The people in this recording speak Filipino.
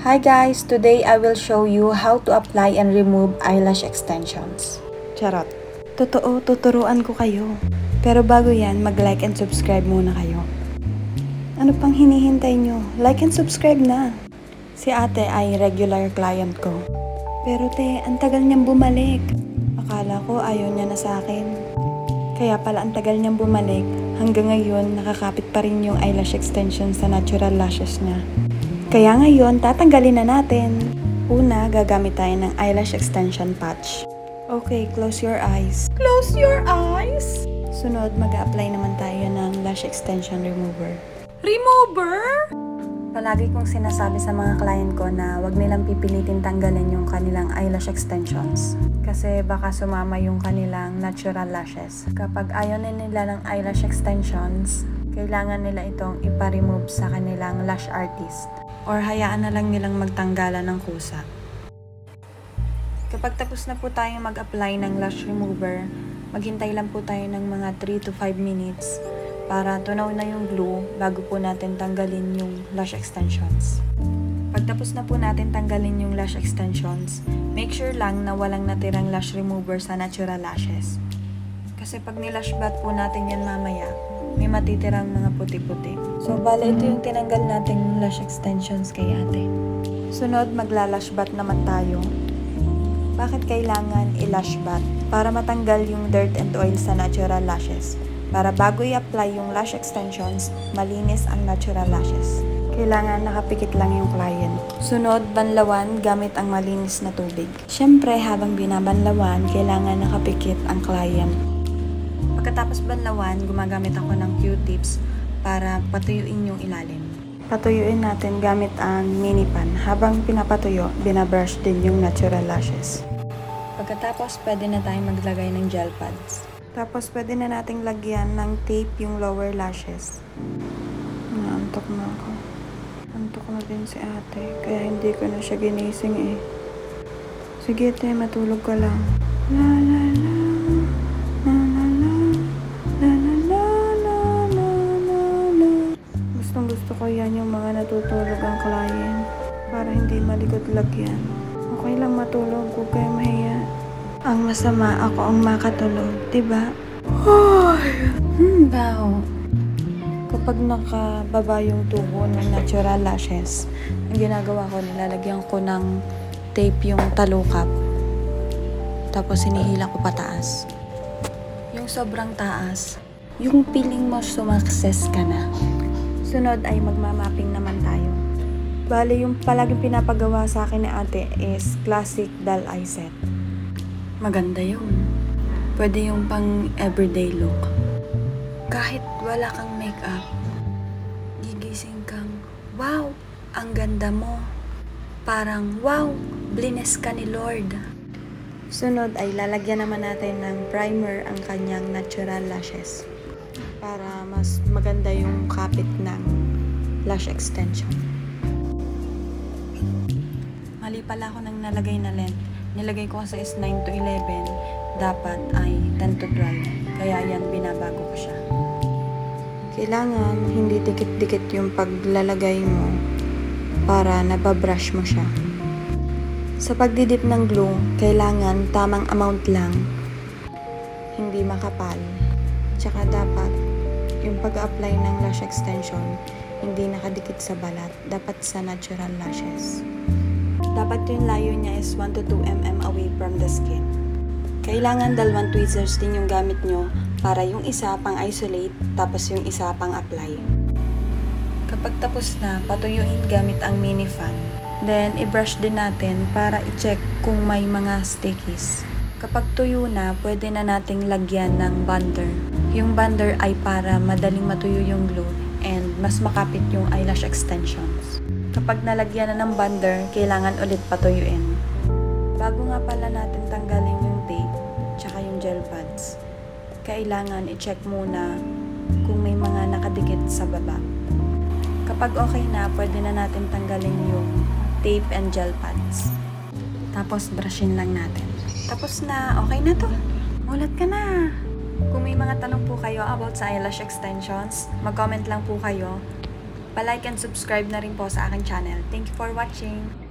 Hi guys! Today I will show you how to apply and remove eyelash extensions. Charot. Totoo, tuturuan ko kayo. Pero bago yan, mag-like and subscribe muna kayo. Ano pang hinihintay nyo? Like and subscribe na! Si ate ay regular client ko. Pero te, ang tagal niyang bumalik. Akala ko ayaw niya na sa akin. Kaya pala ang tagal niyang bumalik, hanggang ngayon nakakapit pa rin yung eyelash extension sa natural lashes niya. Kaya ngayon, tatanggalin na natin. Una, gagamit tayo ng eyelash extension patch. Okay, close your eyes. Close your eyes! Sunod, mag-a-apply naman tayo ng lash extension remover. Remover? Palagi kong sinasabi sa mga client ko na wag nilang pipilitin tanggalin yung kanilang eyelash extensions. Kasi baka sumama yung kanilang natural lashes. Kapag ayaw na nila ng eyelash extensions, kailangan nila itong ipa-remove sa kanilang lash artist. Or hayaan na lang nilang magtanggalan ng kusa. Kapag tapos na po tayong mag-apply ng lash remover, maghintay lang po tayo ng mga 3 to 5 minutes para tunaw na yung glue bago po natin tanggalin yung lash extensions. Pag tapos na po natin tanggalin yung lash extensions, make sure lang na walang natirang lash remover sa natural lashes. Kasi pag nilash bath po natin yan mamaya, may matitirang mga puti-puti. So, bale, ito yung tinanggal nating lash extensions kay ate. Sunod, magla-lash bath naman tayo. Bakit kailangan i-lash bath? Para matanggal yung dirt and oil sa natural lashes. Para bago i-apply yung lash extensions, malinis ang natural lashes. Kailangan nakapikit lang yung client. Sunod, banlawan gamit ang malinis na tubig. Siyempre, habang binabanlawan, kailangan nakapikit ang client. Pagkatapos banlawan, gumagamit ako ng Q-tips para patuyuin yung ilalim. Patuyuin natin gamit ang mini pan. Habang pinapatuyo, binabrush din yung natural lashes. Pagkatapos, pwede na tayong maglagay ng gel pads. Tapos, pwede na nating lagyan ng tape yung lower lashes. Naantok na ako. Antok na din si ate, kaya hindi ko na siya ginising eh. Sige te, matulog ka lang. La la la. Gusto ko yan yung mga natutulog ang client para hindi malikot lagyan. Okay lang matulog, huwag kayo mahiya. Ang masama, ako ang makatulog, diba? Baho. Kapag nakababa yung tubo ng natural lashes, ang ginagawa ko, nilalagyan ko ng tape yung talukap. Tapos hinihila ko pataas. Yung sobrang taas, yung feeling mo sumakses ka na. Sunod ay magmamapping naman tayo. Bale, yung palaging pinapagawa sa akin ni ate is classic doll eye set. Maganda yun. Pwede yung pang everyday look. Kahit wala kang makeup, gigising kang, wow, ang ganda mo. Parang, wow, blines ka ni Lord. Sunod ay lalagyan naman natin ng primer ang kanyang natural lashes para mas maganda yung kapit ng lash extension. Mali pala ako nang nalagay na length. Nilagay ko kasi is 9 to 11. Dapat ay 10 to 12. Kaya yan, binabago ko siya. Kailangan hindi dikit-dikit yung paglalagay mo para nababrush mo siya. Sa pagdidip ng glue, kailangan tamang amount lang. Hindi makapal. Tsaka dapat yung pag-apply ng lash extension, hindi nakadikit sa balat. Dapat sa natural lashes. Dapat yung layo niya is 1 to 2 mm away from the skin. Kailangan dalawang tweezers din yung gamit nyo para yung isa pang isolate, tapos yung isa pang apply. Kapag tapos na, patuyuin gamit ang mini fan. Then, i-brush din natin para i-check kung may mga stickies. Kapag tuyo na, pwede na nating lagyan ng bonder. Yung bonder ay para madaling matuyo yung glue and mas makapit yung eyelash extensions. Kapag nalagyan na ng bonder, kailangan ulit patuyuin. Bago nga pala natin tanggalin yung tape, tsaka yung gel pads, kailangan i-check muna kung may mga nakadikit sa baba. Kapag okay na, pwede na natin tanggalin yung tape and gel pads. Tapos, brushin lang natin. Tapos na, okay na to. Mulat ka na. Kung may mga tanong po kayo about sa eyelash extensions, mag-comment lang po kayo. Pa-like and subscribe na rin po sa aking channel. Thank you for watching!